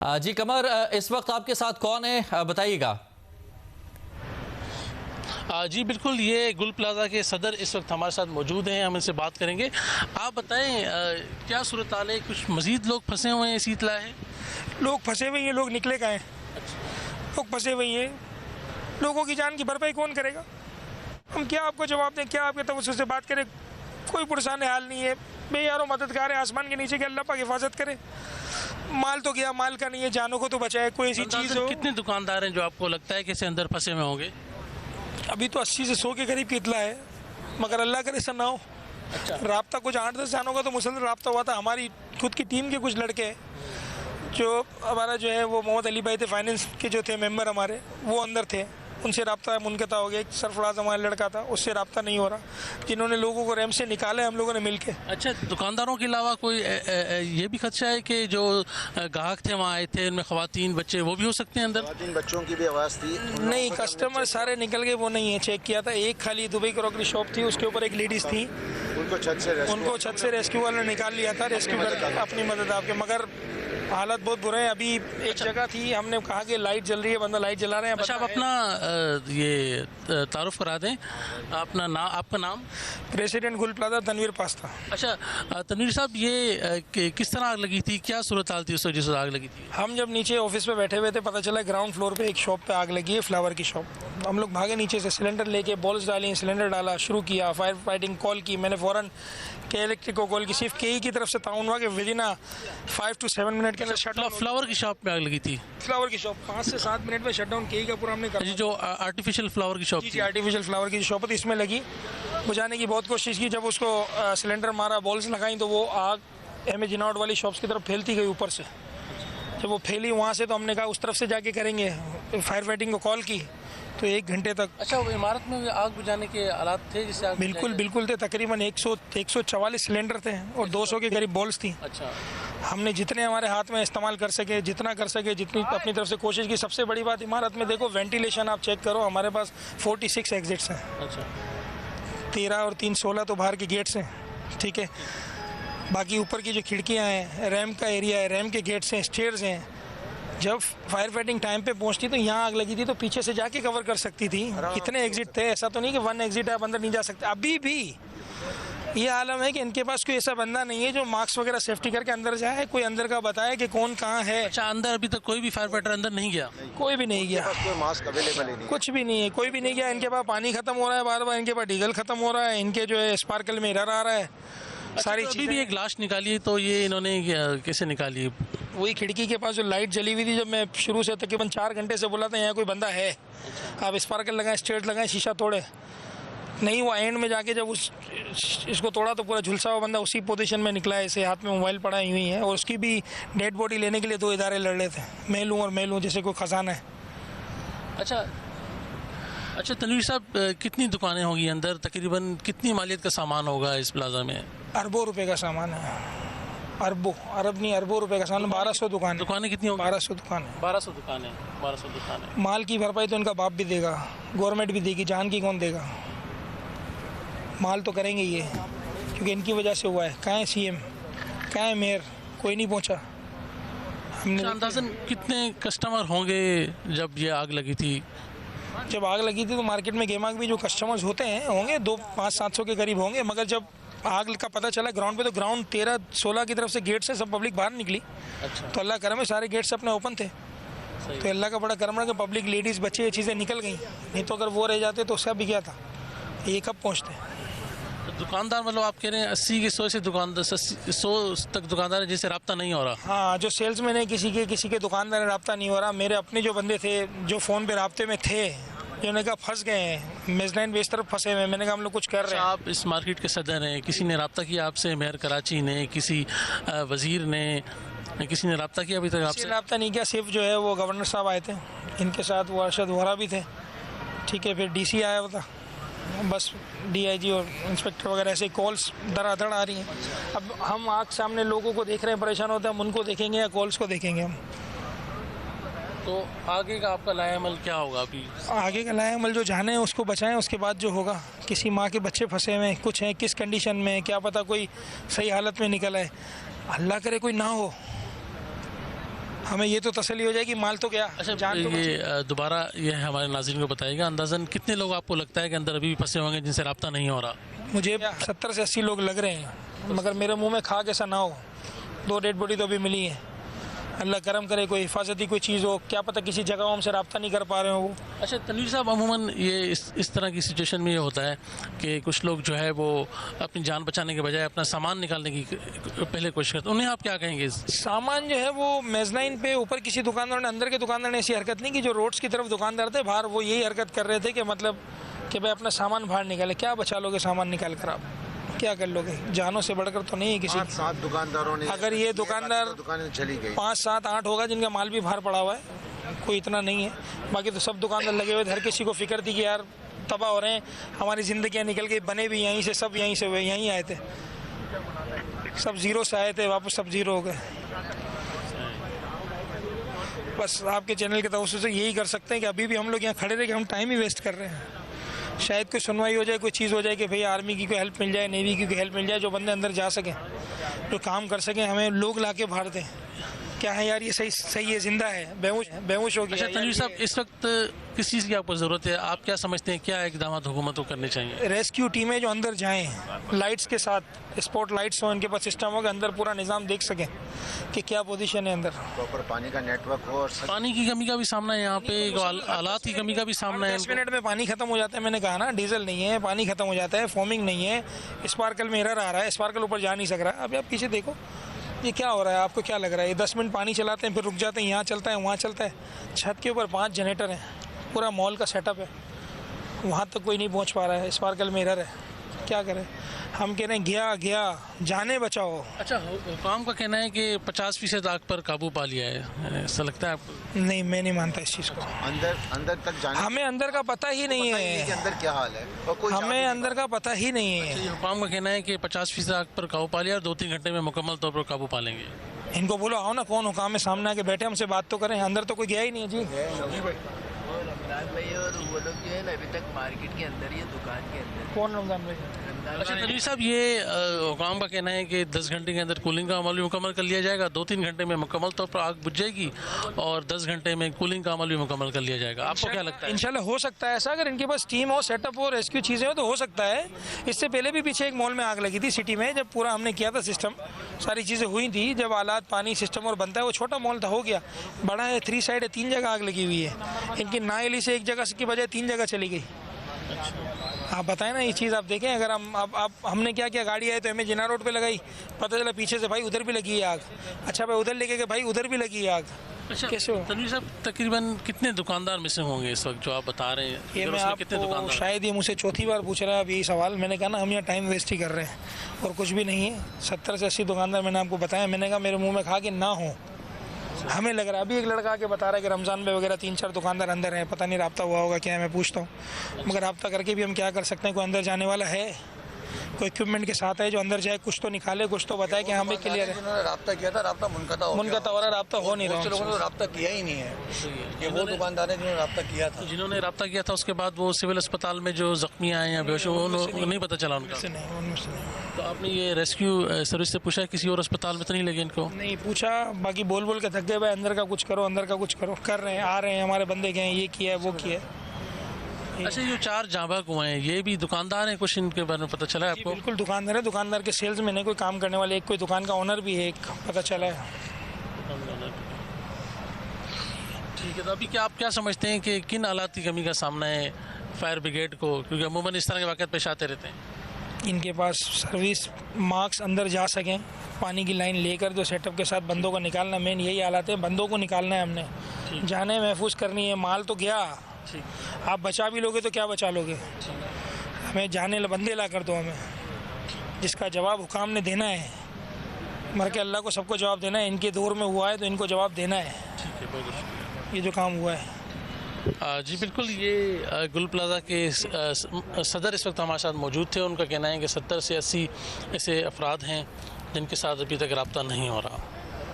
जी कमर, इस वक्त आपके साथ कौन है, बताइएगा। जी बिल्कुल, ये गुल प्लाजा के सदर इस वक्त हमारे साथ मौजूद हैं, हम इनसे बात करेंगे। आप बताएं, क्या सूरत हाल है? कुछ मज़ीद लोग फंसे हुए हैं इसी इत्तला है? लोग फंसे हुए हैं, लोग निकले कहाँ हैं? लोग फंसे हुए हैं, लोगों की जान की भरपाई कौन करेगा? हम क्या आपको जवाब दें, क्या आपके तवज्जो से बात करें? कोई पुरसान हाल नहीं है। बेयारो मददगार है आसमान के नीचे के, अल्लाह पाक हिफाजत करे। माल तो गया, माल का नहीं है, जानों को तो बचाए। कोई ऐसी चीज़ हो। कितने दुकानदार हैं जो आपको लगता है कि इसे अंदर फंसे हुए होंगे? अभी तो 80 से 100 के करीब की इतला है, मगर अल्लाह करे ऐसा ना हो। अच्छा। राब्ता कुछ 8-10 जानों का तो मुसलसल राब्ता हुआ था। हमारी खुद की टीम के कुछ लड़के हैं, जो हमारा जो है वो मोहम्मद अली भाई थे, फाइनेंस के जो थे मेंबर हमारे, वो अंदर थे। उनसे राब्ता मुनक़ता हो गया। एक सरफराज हमारा लड़का था, उससे राब्ता नहीं हो रहा, जिन्होंने लोगों को रैम से निकाला है हम लोगों ने मिल के। अच्छा, दुकानदारों के अलावा कोई ये भी खदशा है कि जो ग्राहक थे वहाँ आए थे, उनमें ख़वातीन बच्चे वो भी हो सकते हैं अंदर? ख़वातीन बच्चों की भी आवाज़ थी। नहीं, कस्टमर सारे निकल गए, वो नहीं है। चेक किया था, एक खाली दुबई क्रॉकरी शॉप थी, उसके ऊपर एक लेडीज़ थी, उनको छत से रेस्क्यू वाले ने निकाल लिया था, रेस्क्यू करके अपनी मदद आपके। मगर हालत बहुत बुरे हैं। अभी एक जगह थी, हमने कहा कि लाइट जल रही है, बंदा लाइट जला रहे हैं। अच्छा, आप अपना ये तारुफ करा दें, अपना नाम, आपका नाम? प्रेसिडेंट गुल प्लाजा, तनवीर पास्ता। अच्छा तनवीर साहब, ये किस तरह आग लगी थी? क्या सूरत हाल थी उस वजह से आग लगी थी? हम जब नीचे ऑफिस पे बैठे हुए थे, पता चला ग्राउंड फ्लोर पे एक शॉप पे आग लगी है, फ्लावर की शॉप। हम लोग भागे नीचे से, सिलेंडर लेके बॉल्स डाली, सिलेंडर डाला, शुरू किया, फायर फाइटिंग कॉल की। मैंने फ़ौरन के इलेक्ट्रिक को कॉल की। सिर्फ के की तरफ से ताउन हुआ कि विदिन 5 to 7 मिनट के अंदर शट। फ्लावर की शॉप में आग लगी थी? फ्लावर की शॉप 5 से 7 मिनट में शट डाउन के का पूरा हमने कर। जो आर्टिफिशियल फ्लावर की शॉप? जी, आर्टिफिशियल फ्लावर की शॉप थी, इसमें लगी। बुझाने की बहुत कोशिश की, जब उसको सिलेंडर मारा, बॉल्स लगाई, तो वो आग एमेजिनॉट वाली शॉप्स की तरफ फैलती गई ऊपर से। जब वो फैली वहाँ से, तो हमने कहा उस तरफ से जाके करेंगे। फायर फाइटिंग को कॉल की, तो 1 घंटे तक। अच्छा, वो इमारत में आग बुझाने के आलात थे जिससे आग? बिल्कुल थे। तकरीबन 144 सिलेंडर थे और 200 के करीब बॉल्स थी। अच्छा। हमने जितने हमारे हाथ में इस्तेमाल कर सके, जितना कर सके, जितनी अपनी तरफ से कोशिश की। सबसे बड़ी बात, इमारत में देखो वेंटिलेशन आप चेक करो, हमारे पास 46 एग्जिट्स हैं। अच्छा। 13 और 3 16 तो बाहर के गेट्स हैं, ठीक है। बाकी ऊपर की जो खिड़कियाँ हैं, रैम का एरिया है, रैम के गेट्स हैं, स्टेयर्स हैं। जब फायर फाइटिंग टाइम पे पहुंचती तो यहाँ आग लगी थी, तो पीछे से जाके कवर कर सकती थी। इतने एग्जिट थे, ऐसा तो नहीं कि 1 एग्जिट है, आप अंदर नहीं जा सकते। अभी भी ये आलम है कि इनके पास कोई ऐसा बंदा नहीं है जो मास्क वगैरह सेफ्टी करके अंदर जाए, कोई अंदर का बताए कि कौन कहाँ है। अच्छा, अंदर अभी तक कोई भी फायर फाइटर अंदर नहीं गया? कोई भी नहीं गया, कोई मास्क अवेलेबल ही नहीं, कुछ भी नहीं है, कोई भी नहीं गया। इनके पास पानी खत्म हो रहा है बार बार, इनके पास डीजल खत्म हो रहा है, इनके जो है स्पार्कल में एरर आ रहा है। सारी चीज़ें भी एक लाश निकाली, तो ये इन्होंने कैसे निकाली? वही खिड़की के पास जो लाइट जली हुई थी, जब मैं शुरू से तकरीबन 4 घंटे से बोला था यहाँ कोई बंदा है, आप स्पार्कल लगाएं, स्टेट लगाएं, शीशा तोड़े। नहीं, वो एंड में जाके जब इसको तोड़ा तो पूरा झुलसा हुआ बंदा उसी पोजीशन में निकला है, ऐसे हाथ में मोबाइल पड़ा हुई है। और उसकी भी डेड बॉडी लेने के लिए 2 इदारे लड़ रहे थे, मैं लूँ और मैं लूँ, जैसे कोई खजाना है। अच्छा तनवीर साहब, कितनी दुकानें होंगी अंदर? तकरीबन कितनी मालियत का सामान होगा इस प्लाजा में? अरबों रुपए का सामान है। अरबों रुपए का सामान। 1200 दुकानें कितनी होंगी? 1200 दुकानें। 1200 दुकानें। माल की भरपाई तो इनका बाप भी देगा, गवर्नमेंट भी देगी, जान की कौन देगा? माल तो करेंगे ये, क्योंकि इनकी वजह से हुआ है। कहाँ है सीएम, कहाँ है मेयर? कोई नहीं पहुँचा। हमने अंदाज़न कितने कस्टमर होंगे जब ये आग लगी थी? जब आग लगी थी तो मार्केट में गेमाग भी जो कस्टमर्स होते हैं होंगे 500-700 के करीब होंगे। मगर जब आग का पता चला ग्राउंड पे, तो ग्राउंड 13-16 की तरफ से गेट से सब पब्लिक बाहर निकली। अच्छा। तो अल्लाह करम है, सारे गेट्स अपने ओपन थे। तो अल्लाह का बड़ा करम है कि पब्लिक, लेडीज़, बच्चे, ये चीज़ें निकल गई। नहीं तो अगर वो रह जाते तो सब भी गया था। ये कब पहुँचते? तो दुकानदार, मतलब आप कह रहे हैं 80 के 100 से दुकानदार 100 तक दुकानदार है जिससे रब्ता नहीं हो रहा? हाँ, जो सेल्समैन है किसी के दुकानदार रब्ता नहीं हो रहा। मेरे अपने जो बंदे थे जो फ़ोन पे रब्ते में थे, जिन्होंने कहा फंस गए हैं, मेजलाइन बेस तरफ फंसे हुए हैं। मैंने कहा हम लोग कुछ कर रहे हैं। आप इस मार्केट के सदर हैं, किसी ने रब्ता किया आपसे? मेयर कराची ने, किसी वज़ीर ने, किसी ने रब्ता किया अभी तक आपसे? रब्ता नहीं किया, सिर्फ जो है वो गवर्नर साहब आए थे, इनके साथ वो अरशद वोहरा भी थे, ठीक है। फिर डीसी आया हुआ था, बस डीआईजी और इंस्पेक्टर वगैरह ऐसे कॉल्स धड़ाधड़ आ रही हैं। अब हम आँख सामने लोगों को देख रहे हैं, परेशान होते हैं, हम उनको देखेंगे या कॉल्स को देखेंगे हम? तो आगे का आपका लाएअमल क्या होगा? अभी आगे का लाएअमल जो जाने हैं उसको बचाएं, उसके बाद जो होगा। किसी माँ के बच्चे फंसे हुए हैं, कुछ हैं किस कंडीशन में, क्या पता कोई सही हालत में निकला है, अल्लाह करे कोई ना हो। हमें ये तो तसल्ली हो जाएगी माल तो क्या अच्छा जान तो बची। ये दोबारा ये हमारे नाज़रीन को बताइएगा, अंदाज़न कितने लोग आपको लगता है कि अंदर अभी भी फंसे होंगे जिनसे रब्ता नहीं हो रहा? मुझे 70 से 80 लोग लग रहे हैं, मगर मेरे मुंह में खाक ऐसा ना हो। 2 डेड बॉडी तो अभी मिली है, अल्लाह करम करे कोई हिफाजती कोई चीज़ हो, क्या पता किसी जगह हमसे रब्ता नहीं कर पा रहे हो वो। अच्छा तनवीर साहब, अमूमन ये इस तरह की सिचुएशन में ये होता है कि कुछ लोग जो है वो अपनी जान बचाने के बजाय अपना सामान निकालने की पहले कोशिश करते हैं, उन्हें आप क्या कहेंगे? सामान जो है वो मेजनाइन पे ऊपर किसी दुकानदार ने, अंदर के दुकानदार ने ऐसी हरकत नहीं की। जो रोड्स की तरफ दुकानदार थे बाहर, वो यही हरकत कर रहे थे कि मतलब कि भाई अपना सामान बाहर निकाले। क्या बचा लोगे सामान निकाल कर, आप क्या कर लोगे? जानों से बढ़कर तो नहीं है किसी की। 7 दुकानदारों ने, अगर ये दुकानदार दुकानें चली गई, 5, 7, 8 होगा जिनका माल भी बाहर पड़ा हुआ है, कोई इतना नहीं है। बाकी तो सब दुकानदार लगे हुए थे, हर किसी को फिक्र थी कि यार तबाह हो रहे हैं, हमारी ज़िंदगियाँ निकल गई, बने भी यहीं से, सब यहीं से हुए, यहीं आए थे, सब ज़ीरो से आए थे, वापस सब ज़ीरो हो गए। बस आपके चैनल के तवज्जो से यही कर सकते हैं कि अभी भी हम लोग यहाँ खड़े रह के हम टाइम ही वेस्ट कर रहे हैं। शायद कोई सुनवाई हो जाए, कोई चीज़ हो जाए कि भैया आर्मी की कोई हेल्प मिल जाए, नेवी की कोई हेल्प मिल जाए, जो बंदे अंदर जा सकें, जो काम कर सकें, हमें लोग ला के बाहर दें। क्या है यार, ये सही है, जिंदा है, बेहोश हो गया। अच्छा तनवीर साहब, इस वक्त किस चीज़ की आपको ज़रूरत है? आप क्या समझते हैं, क्या इकदाम हुकूमत को करने चाहिए? रेस्क्यू टीमें जो अंदर जाएं लाइट्स के साथ, स्पॉट लाइट्स हो, इनके पास सिस्टम हो कि अंदर पूरा निज़ाम देख सकें कि क्या पोजीशन है अंदर। प्रॉपर पानी का नेटवर्क हो और पानी की कमी का भी सामना है यहाँ पे, हालात की कमी का भी सामना है। 10 मिनट में पानी खत्म हो जाता है, मैंने कहा ना, डीजल नहीं है, पानी खत्म हो जाता है, फोमिंग नहीं है, स्पार्कल में एरर आ रहा है, स्पार्कल ऊपर जा नहीं सक रहा है। अभी आप पीछे देखो ये क्या हो रहा है, आपको क्या लग रहा है? ये 10 मिनट पानी चलाते हैं, फिर रुक जाते हैं, यहाँ चलता है, वहाँ चलता है। छत के ऊपर 5 जनरेटर हैं, पूरा मॉल का सेटअप है, वहाँ तक कोई नहीं पहुँच पा रहा है, स्पार्कल में एरर है। क्या करें? हम कह रहे हैं गया जाने बचाओ। अच्छा, हुकाम का कहना है कि 50% आग पर काबू पा लिया है, ऐसा लगता है आपको? नहीं, मैं नहीं मानता इस चीज़ को। अंदर तक जाने, हमें अंदर का पता ही नहीं कि है, अंदर क्या हाल है, और कोई हमें अंदर का पता ही नहीं है। ये हुकाम का कहना है कि 50% आग पर काबू पा लिया और 2-3 घंटे में मुकम्मल तौर पर काबू पा लेंगे। इनको बोलो आओ ना, कौन हुकाम है, सामने आके बैठे हमसे बात तो करें। अंदर तो कोई गया ही नहीं है जी। भाई और वो लोग जो है ना अभी तक मार्केट के अंदर ही है, दुकान के अंदर। कौन रमजान भाई? अच्छा तनवीर साहब, ये हुकाम का कहना है कि 10 घंटे के अंदर कूलिंग का अमल भी मुकम्मल कर लिया जाएगा, 2-3 घंटे में मुकम्मल तौर पर आग बुझ जाएगी और 10 घंटे में कूलिंग का अमल भी मुकम्मल कर लिया जाएगा। आपको क्या लगता है? इंशाल्लाह हो सकता है ऐसा, अगर इनके पास टीम हो, सेटअप हो, रेस्क्यू चीज़ें हो तो हो सकता है। इससे पहले भी पीछे एक मॉल में आग लगी थी सिटी में, जब पूरा हमने किया था सिस्टम, सारी चीज़ें हुई थी, जब हालात पानी सिस्टम और बनता है। वो छोटा मॉल था, हो गया, बड़ा है, 3 साइड है, 3 जगह आग लगी हुई है। इनकी नाइली से एक जगह की बजाय 3 जगह चली गई। आप बताएं ना ये चीज़, आप देखें। अगर हम हमने क्या किया, गाड़ी आई तो हमें जिना रोड पे लगाई, पता चला पीछे से भाई उधर भी लगी है आग। अच्छा भाई उधर लेके गए, भाई उधर भी लगी है आग। अच्छा कैसे हो? तनवीर साहब, तकरीबन कितने दुकानदार मिसिंग होंगे इस वक्त जो आप बता रहे हैं? ये अगर मैं उसमें कितने आपको दुकानदार? शायद ये मुझसे चौथी बार पूछ रहा है अब यही सवाल। मैंने कहा ना, हम यहाँ टाइम वेस्ट ही कर रहे हैं और कुछ भी नहीं है। 70 से 80 दुकानदार मैंने आपको बताया। मैंने कहा मेरे मुंह में खा के ना हो, हमें लग रहा है। अभी एक लड़का आके बता रहा है कि रमज़ान पे वगैरह 3-4 दुकानदार अंदर हैं, पता नहीं रब्ता हुआ होगा क्या है, मैं पूछता हूँ। मगर रब्ता करके भी हम क्या कर सकते हैं? कोई अंदर जाने वाला है, कोई इक्विपमेंट के साथ है जो अंदर जाए, कुछ तो निकाले, कुछ तो बताए कि हाँ भाई क्लियर है। जिन्होंने रब्ता किया था, रब्ता मुनक़ता हो रहा, रब्ता हो नहीं बहुत से लोगों रहा। ने रब्ता किया ही नहीं है। ये वो दुकानदार है जिन्होंने रब्ता किया था। जिन्होंने रब्ता किया था उसके बाद वो सिविल अस्पताल में जो जख्मी आए या बेहोश, वो नहीं पता चला उनका। उनसे नहीं। तो आपने ये रेस्क्यू सर्विस से पूछा किसी और अस्पताल में तो नहीं लगे इनको? नहीं पूछा, बाकी बोल के थक गए भाई, अंदर का कुछ करो, अंदर का कुछ करो। कर रहे हैं, आ रहे हैं, हमारे बंदे गए, ये किया है, वो किया है। अच्छा, ये 4 जांबाज हुए हैं, ये भी दुकानदार हैं? कुछ इनके बारे में पता चला है आपको? बिल्कुल दुकानदार है, दुकानदार के सेल्स में नहीं, कोई काम करने वाले, एक कोई दुकान का ओनर भी है, एक पता चला है। ठीक है, तो अभी क्या आप क्या समझते हैं कि किन हालात की कमी का सामना है फायर ब्रिगेड को, क्योंकि अमूमन इस तरह के वाक़यात पेश आते रहते हैं? इनके पास सर्विस मार्क्स अंदर जा सकें, पानी की लाइन लेकर जो सेटअप के साथ बंदों को निकालना, मेन यही हालात है। बंदों को निकालना है हमने, जाने महफूज करनी है। माल तो गया, आप बचा भी लोगे तो क्या बचा लोगे? हमें जाने बंदे ला कर दो हमें, जिसका जवाब हुकाम ने देना है। मर के अल्लाह को सबको जवाब देना है। इनके दौर में हुआ है तो इनको जवाब देना है। ठीक है, बहुत शुक्रिया। ये जो काम हुआ है। जी बिल्कुल, ये गुल प्लाजा के सदर इस वक्त हमारे साथ मौजूद थे। उनका कहना है कि 70 से 80 ऐसे अफराद हैं जिनके साथ अभी तक रब्ता नहीं हो रहा।